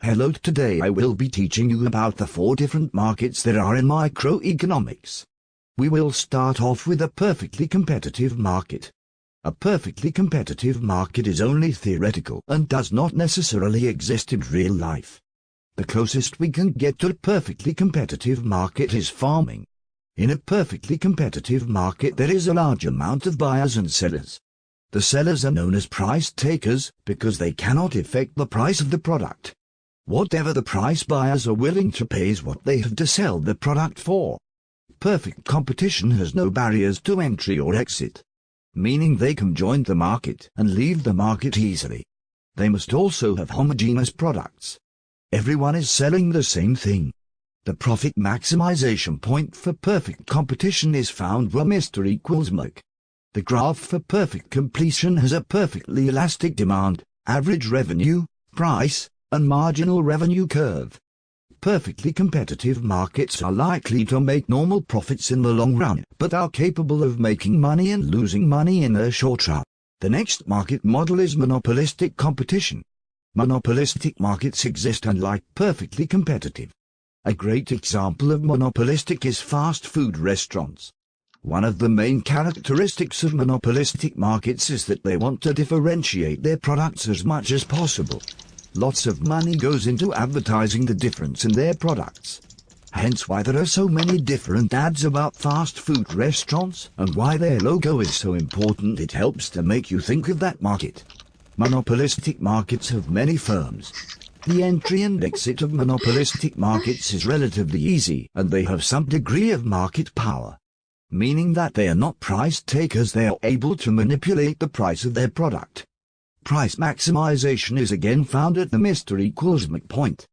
Hello, today I will be teaching you about the 4 different markets there are in microeconomics. We will start off with a perfectly competitive market. A perfectly competitive market is only theoretical and does not necessarily exist in real life. The closest we can get to a perfectly competitive market is farming. In a perfectly competitive market there is a large amount of buyers and sellers. The sellers are known as price takers because they cannot affect the price of the product. Whatever the price buyers are willing to pay is what they have to sell the product for. Perfect competition has no barriers to entry or exit, meaning they can join the market and leave the market easily. They must also have homogeneous products. Everyone is selling the same thing. The profit maximization point for perfect competition is found where Mr. equals MAC. The graph for perfect completion has a perfectly elastic demand, average revenue, price, and marginal revenue curve. Perfectly competitive markets are likely to make normal profits in the long run, but are capable of making money and losing money in a short run. The next market model is monopolistic competition. Monopolistic markets exist unlike perfectly competitive. A great example of monopolistic is fast food restaurants. One of the main characteristics of monopolistic markets is that they want to differentiate their products as much as possible. Lots of money goes into advertising the difference in their products. Hence why there are so many different ads about fast food restaurants, and why their logo is so important. It helps to make you think of that market. Monopolistic markets have many firms. The entry and exit of monopolistic markets is relatively easy, and they have some degree of market power, meaning that they are not price takers. They are able to manipulate the price of their product. Price maximization is again found at the Mr. equals MAC point.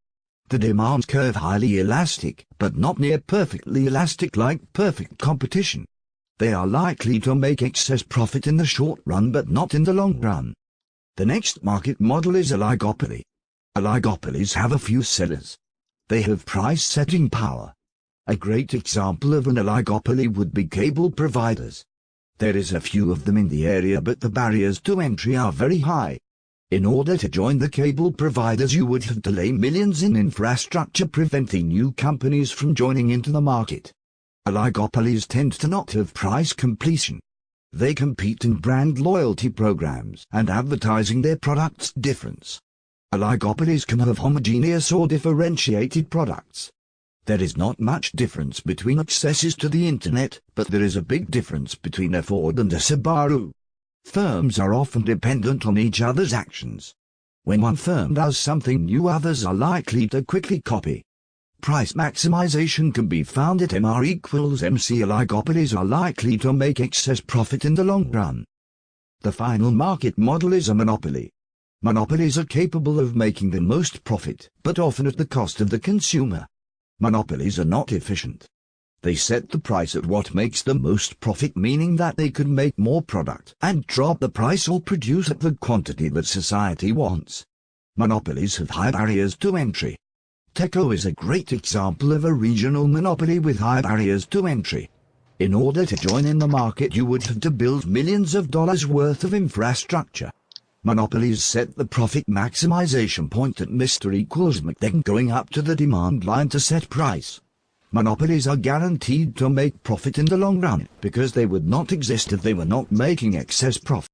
The demand curve highly elastic, but not near perfectly elastic like perfect competition. They are likely to make excess profit in the short run but not in the long run. The next market model is oligopoly. Oligopolies have a few sellers. They have price-setting power. A great example of an oligopoly would be cable providers. There is a few of them in the area, but the barriers to entry are very high. In order to join the cable providers you would have to lay millions in infrastructure, preventing new companies from joining into the market. Oligopolies tend to not have price completion. They compete in brand loyalty programs and advertising their products' difference. Oligopolies can have homogeneous or differentiated products. There is not much difference between accesses to the internet, but there is a big difference between a Ford and a Subaru. Firms are often dependent on each other's actions. When one firm does something new, others are likely to quickly copy. Price maximization can be found at MR equals MC. Oligopolies are likely to make excess profit in the long run. The final market model is a monopoly. Monopolies are capable of making the most profit, but often at the cost of the consumer. Monopolies are not efficient. They set the price at what makes the most profit, meaning that they can make more product and drop the price or produce at the quantity that society wants. Monopolies have high barriers to entry. Teco is a great example of a regional monopoly with high barriers to entry. In order to join in the market you would have to build millions of dollars worth of infrastructure. Monopolies set the profit maximization point at Mr. equals MAC, then going up to the demand line to set price. Monopolies are guaranteed to make profit in the long run, because they would not exist if they were not making excess profit.